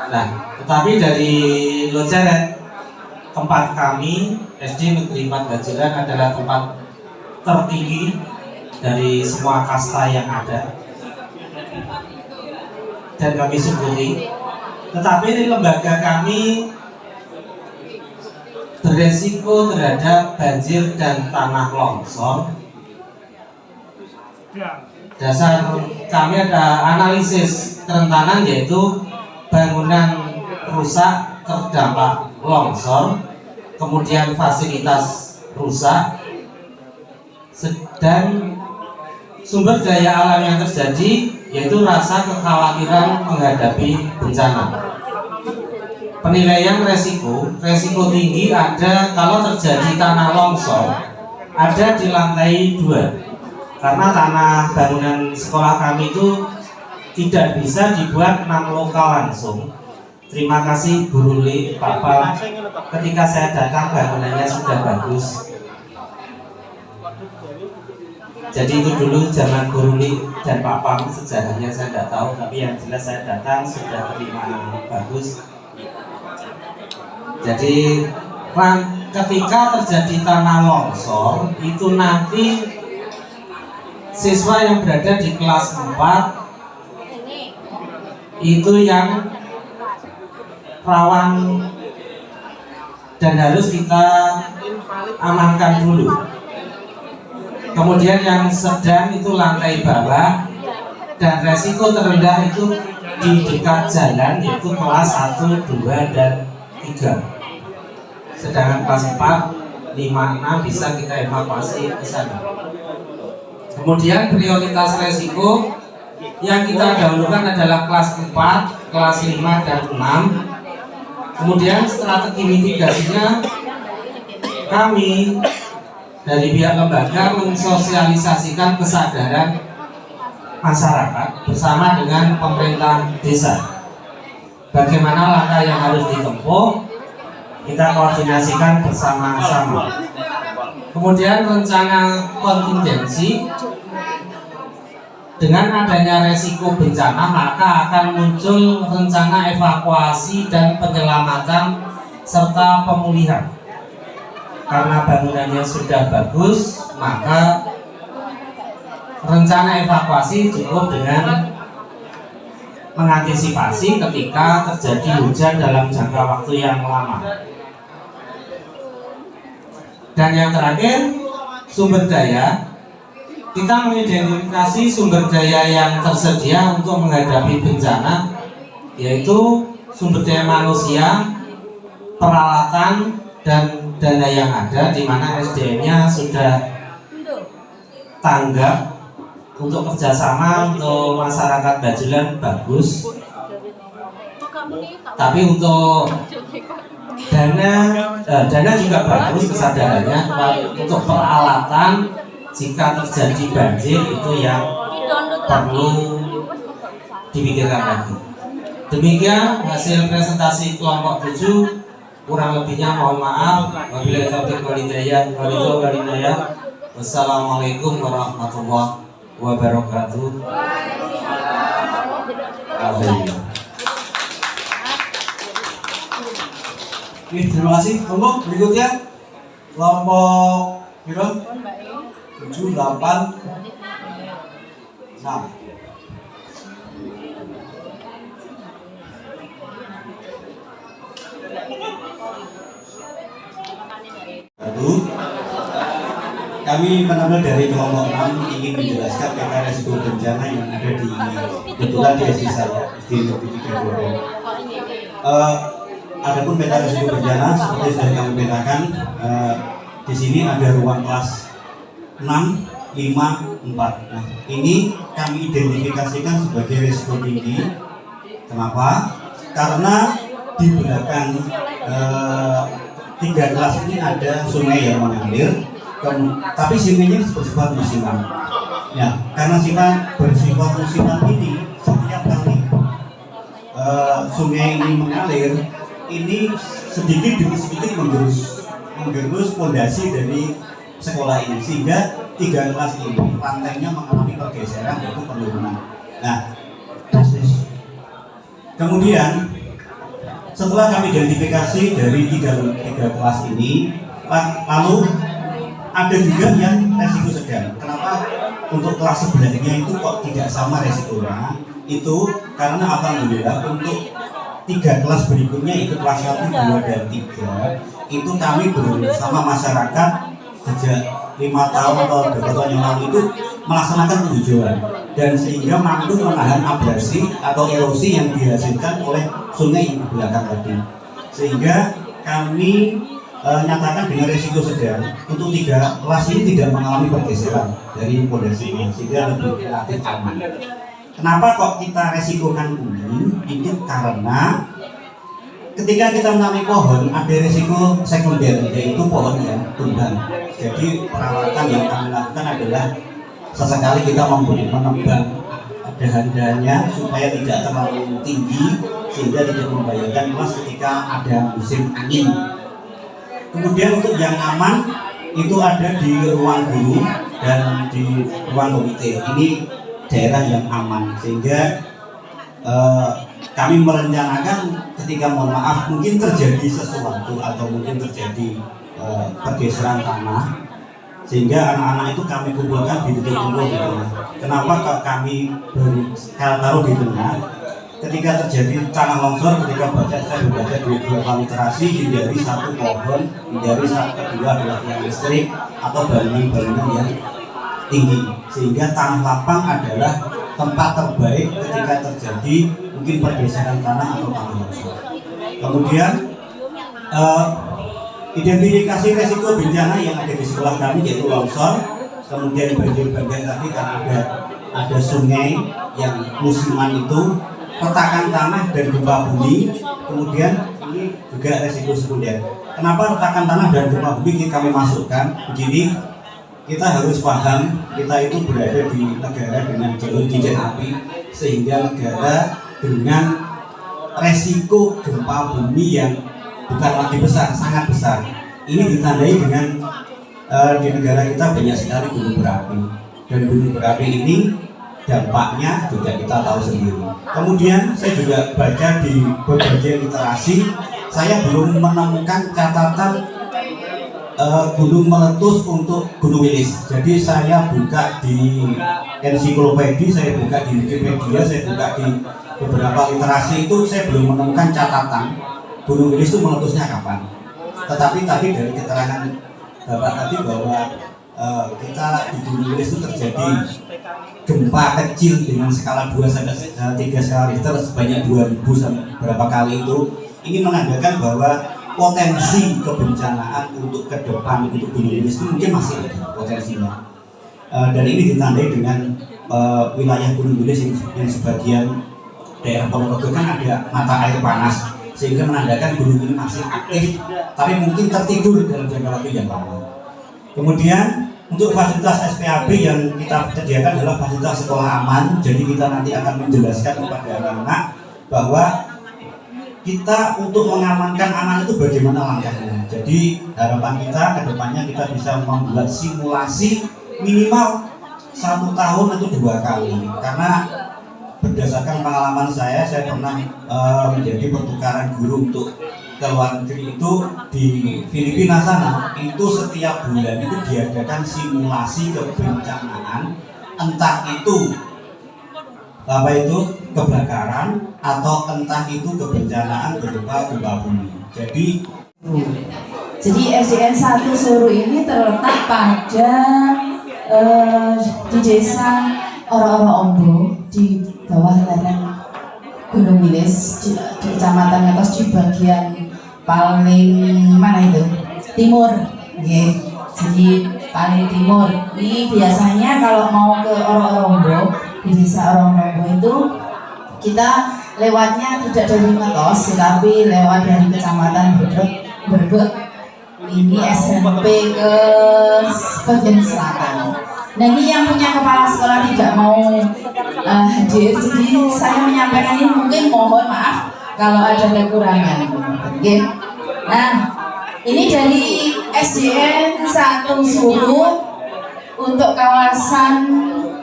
Nah, tetapi dari Loceret, tempat kami SD Negeri 4 Bajuran adalah tempat tertinggi dari semua kasta yang ada dan kami syukuri. Tetapi di lembaga kami beresiko terhadap banjir dan tanah longsor. Dasar kami ada analisis kerentanan, yaitu bangunan rusak terdampak longsor, kemudian fasilitas rusak, dan sumber daya alam yang terjadi, yaitu rasa kekhawatiran menghadapi bencana. Penilaian resiko tinggi ada kalau terjadi tanah longsor, ada di lantai 2, karena tanah bangunan sekolah kami itu tidak bisa dibuat 6 lokal langsung. Terima kasih Bu Ruli, Pak Pam, ketika saya datang bangunannya sudah bagus. Jadi itu dulu zaman Bu Ruli dan Pak Pam, sejarahnya saya tidak tahu, tapi yang jelas saya datang sudah terima bagus. Jadi ketika terjadi tanah longsor itu nanti siswa yang berada di kelas 4 itu yang rawan dan harus kita amankan dulu. Kemudian yang sedang itu lantai bawah, dan resiko terendah itu di dekat jalan, yaitu kelas 1, 2, dan 3. Sedangkan kelas 4, 5, 6 bisa kita evakuasi ke sana. Kemudian prioritas resiko yang kita dahulukan adalah kelas 4, kelas 5, dan 6. Kemudian strategi mitigasinya, kami dari pihak lembaga mensosialisasikan kesadaran masyarakat bersama dengan pemerintah desa. Bagaimana langkah yang harus ditempuh, kita koordinasikan bersama-sama. Kemudian rencana kontingensi, dengan adanya resiko bencana maka akan muncul rencana evakuasi dan penyelamatan serta pemulihan. Karena bangunannya sudah bagus, maka rencana evakuasi cukup dengan mengantisipasi ketika terjadi hujan dalam jangka waktu yang lama. Dan yang terakhir, sumber daya. Kita mengidentifikasi sumber daya yang tersedia untuk menghadapi bencana, yaitu sumber daya manusia, peralatan, dan dana yang ada, di mana SDM-nya sudah tanggap untuk kerjasama untuk masyarakat Bajulan bagus. Tapi untuk dana juga bagus kesadarannya. Untuk peralatan, jika terjadi banjir itu yang perlu dipikirkan lagi. Demikian hasil presentasi kelompok 7. Kurang lebihnya mohon maaf. Wabillahi taufiq wal hidayah. Wassalamualaikum warahmatullahi wabarakatuh. Oke, terima kasih. Kelompok berikutnya kelompok berapa? 7, 8, 6. Kami menambil dari kelompok 6 ingin menjelaskan peta resiko bencana yang ada di kebetulan di SD saya, SD Negeri 3 Adapun peta resiko bencana seperti sudah kami petakan, di sini ada ruang kelas 6, 5, 4. Nah, ini kami identifikasikan sebagai risiko tinggi. Kenapa? Karena di belakang 3 kelas ini ada sungai yang mengalir, tapi sungainya bersifat musiman. Ya, karena bersifat musiman ini, setiap kali sungai ini mengalir, ini sedikit demi sedikit menggerus pondasi dari sekolah ini, sehingga 3 kelas ini lantainya mengalami pergeseran yaitu penurunan. Nah, kemudian setelah kami identifikasi dari tiga kelas ini, lalu ada juga yang resiko sedang. Kenapa untuk kelas sebelahnya itu kok tidak sama resikonya? Itu karena alhamdulillah untuk 3 kelas berikutnya, itu kelas 1, 2, dan 3, itu kami bersama masyarakat sejak 5 tahun atau 2 tahun yang lalu itu melaksanakan penghijauan, dan sehingga mampu menahan abrasi atau erosi yang dihasilkan oleh sungai yang di belakang tadi, sehingga kami nyatakan dengan risiko sedang untuk 3 kelas ini tidak mengalami pergeseran dari pondasinya, sehingga lebih relatif aman. Kenapa kok kita resikokan ini? Itu karena ketika kita menanami pohon ada risiko sekunder, yaitu pohon yang tumbang. Jadi perawatan yang kami lakukan adalah sesekali kita menebang dahan-dahannya supaya tidak terlalu tinggi sehingga tidak membahayakan kelas ketika ada musim angin. Kemudian untuk yang aman itu ada di ruang guru dan di ruang komite. Ini daerah yang aman, sehingga kami merencanakan ketika mohon maaf mungkin terjadi sesuatu atau mungkin terjadi pergeseran tanah, sehingga anak-anak itu kami kumpulkan di titik kumpul di tengah. Kenapa kami taruh di tengah? Ketika terjadi tanah longsor, ketika saya membaca di beberapa literasi, hindari satu pohon, hindari kedua adalah tiang listrik atau bangunan-bangunan yang tinggi, sehingga tanah lapang adalah tempat terbaik ketika terjadi mungkin pergeseran tanah atau tanah longsor. Kemudian identifikasi resiko bencana yang ada di sekolah kami yaitu longsor, kemudian banjir-banjir tadi karena ada sungai yang musiman itu, retakan tanah dan gempa bumi. Kemudian ini juga resiko sekunder. Kenapa retakan tanah dan gempa bumi kami masukkan? Begini, kita harus paham kita itu berada di negara dengan jalur cincin api, sehingga negara dengan resiko gempa bumi yang bukan lagi besar, sangat besar. Ini ditandai dengan di negara kita banyak sekali gunung berapi, dan gunung berapi ini dampaknya juga kita tahu sendiri. Kemudian saya juga baca di berbagai literasi, saya belum menemukan catatan gunung meletus untuk Gunung Wilis. Jadi saya buka di ensiklopedi, saya buka di Wikipedia, saya buka di beberapa literasi itu, saya belum menemukan catatan Gunung Wilis itu meletusnya kapan. Tetapi tadi dari keterangan Bapak tadi bahwa kita di Gunung Wilis itu terjadi gempa kecil dengan skala 2 sampai 3 skala Richter sebanyak 2000 sampai berapa kali itu. Ini menandakan bahwa potensi kebencanaan untuk ke depan untuk Gunung Wilis itu mungkin masih ada potensinya. Dan ini ditandai dengan wilayah Gunung Wilis yang sebagian daerah Ponorogo kan ada mata air panas, sehingga menandakan gunung ini masih aktif, tapi mungkin tertidur dalam jangka waktu yang lama. Kemudian untuk fasilitas SPAB yang kita sediakan adalah fasilitas sekolah aman. Jadi kita nanti akan menjelaskan kepada anak-anak bahwa kita untuk mengamankan anak itu bagaimana langkahnya. Jadi harapan kita ke depannya kita bisa membuat simulasi minimal 1 tahun itu 2 kali. Karena berdasarkan pengalaman saya pernah menjadi pertukaran guru untuk ke luar negeri itu di Filipina sana, itu setiap bulan itu diadakan simulasi kebencanaan, entah itu kebakaran atau entah itu kebencanaan berupa gempa bumi. Jadi SDN 1 Suru ini terletak pada di desa Oro-Oro Ombo di bawah lereng Gunung Wilis di Kecamatan Ngetos, di bagian paling mana itu? Timur. Okay. Jadi paling timur. Ini biasanya kalau mau ke Oro-Oro di desa Oro-Oro itu kita lewatnya tidak dari Ngetos, tetapi lewat dari Kecamatan Berbek. Ini SMP ke bagian selatan. Nah, ini yang punya kepala sekolah tidak mau hadir, jadi saya menyampaikan ini mungkin mohon maaf kalau ada kekurangan. Okay. Nah, ini dari SDN 1 Sulu untuk kawasan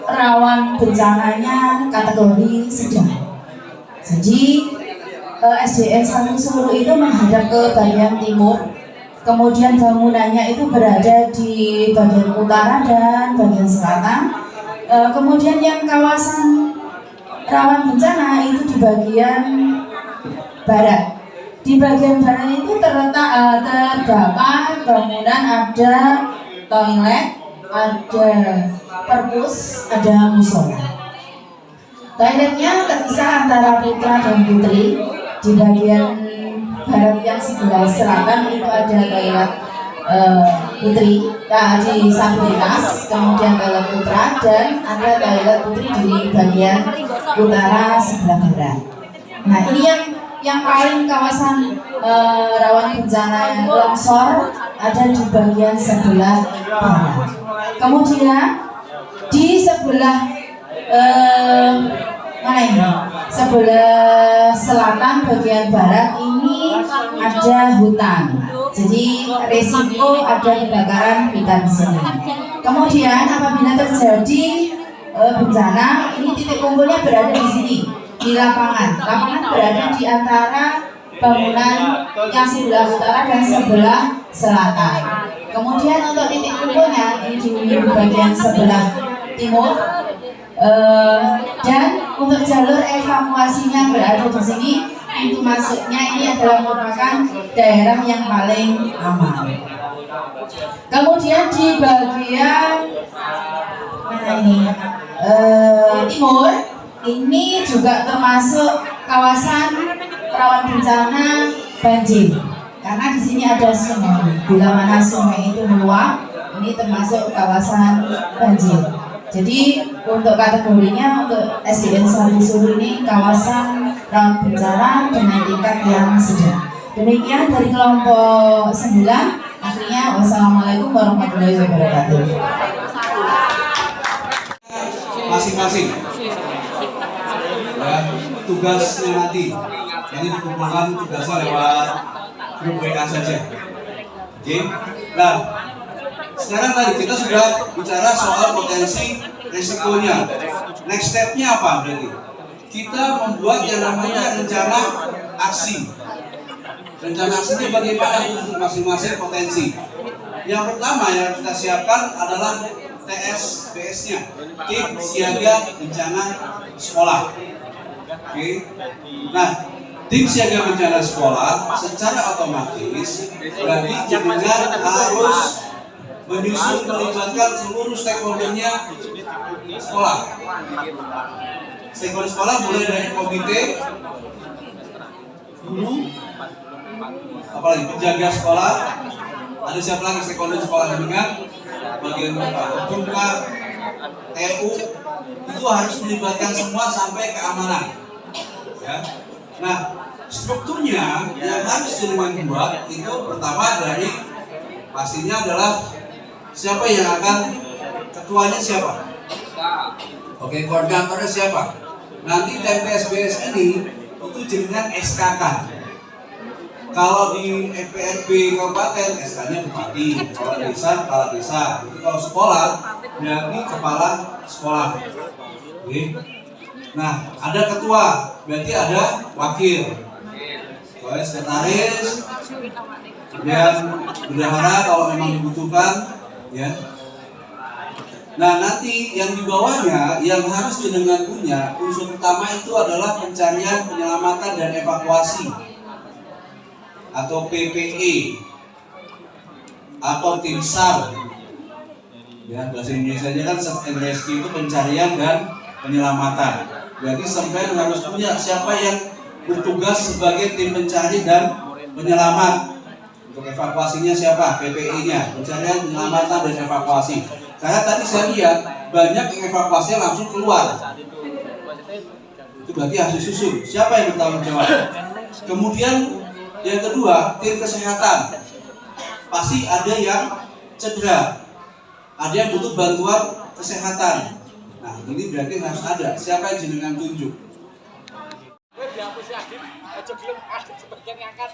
rawan bencananya kategori sedang. Jadi SDN 1 Sulu itu menghadap ke bagian timur, kemudian bangunannya itu berada di bagian utara dan bagian selatan. Kemudian yang kawasan rawan bencana itu di bagian barat. Di bagian barat itu terdapat bangunan, ada toilet, ada perpus, ada musola. Toiletnya terpisah antara putra dan putri. Di bagian barat yang sebelah selatan itu ada toilet putri di samping atas, kemudian toilet putra, dan ada toilet putri di bagian utara sebelah barat. Nah, ini yang paling kawasan rawan bencana longsor ada di bagian sebelah barat. Kemudian di sebelah mana ini? Sebelah selatan bagian barat ini ada hutan. Jadi resiko ada kebakaran hutan di sini. Kemudian apabila terjadi bencana, ini titik kumpulnya berada di sini, di lapangan. Lapangan berada di antara bangunan yang sebelah utara dan sebelah selatan. Kemudian untuk titik kumpulnya ini di bagian sebelah timur. Dan untuk jalur evakuasinya berada di sini. Pintu masuknya ini adalah merupakan daerah yang paling aman. Kemudian di bagian mana ini timur ini juga termasuk kawasan rawan bencana banjir, karena di sini ada sungai. Bila mana sungai itu meluap, ini termasuk kawasan banjir. Jadi untuk kategorinya untuk SDN 1 Sulu ini kawasan rawan bencana dengan tingkat yang sedang. Demikian dari kelompok 9. Akhirnya wassalamualaikum warahmatullahi wabarakatuh. Masing-masing ya, tugasnya nanti ini dikumpulkan tugasnya lewat grup WA saja. Oke. Nah, sekarang tadi kita sudah bicara soal potensi resikonya. Next step-nya apa berarti? Kita membuat yang namanya rencana aksi. Rencana aksinya bagaimana untuk masing-masing potensi. Yang pertama yang kita siapkan adalah TSBS-nya, Tim Siaga Bencana Sekolah. Oke. Nah, Tim Siaga Bencana Sekolah secara otomatis berarti jenengan harus menyusun melibatkan seluruh stakeholder-nya sekolah. Stakeholder sekolah mulai dari komite, guru, apalagi penjaga sekolah, ada siapa lagi stakeholder sekolah dengan bagian BUMKA, TU, itu harus melibatkan semua sampai keamanan. Ya. Nah, strukturnya yang harus jenengan buat itu pertama dari pastinya adalah siapa yang akan ketuanya siapa? Oke, koordinatornya siapa? Nanti TSBS ini itu jenengan SKK. Kalau di FPRB kabupaten SK-nya bupati, kalau desa kepala desa. Kalau sekolah berarti kepala sekolah. Oke. Nah, ada ketua, berarti ada wakil. Oleh sekretaris, kemudian bendahara kalau memang dibutuhkan, ya. Nah, nanti yang di bawahnya yang harus jenengan punya unsur utama itu adalah pencarian, penyelamatan dan evakuasi atau PPE atau tim SAR. Ya, bahasa Indonesia kan search and rescue itu pencarian dan penyelamatan. Berarti sampai harus punya siapa yang bertugas sebagai tim pencari dan penyelamat. Untuk evakuasinya siapa? PPI-nya, pencarian, penyelamatan, dan evakuasi. Karena tadi saya lihat banyak yang evakuasinya langsung keluar. Itu berarti harus disusun. Siapa yang bertanggung jawab? Kemudian yang kedua, tim kesehatan. Pasti ada yang cedera, ada yang butuh bantuan kesehatan. Nah, ini berarti harus ada. Siapa yang jenengan tunjuk? Sebagian ngangkat.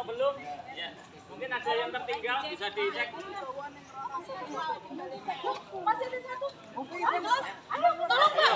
atau belum? Ya. Mungkin ada yang tertinggal bisa dicek. Masih ada satu. Ayo, tolong Pak.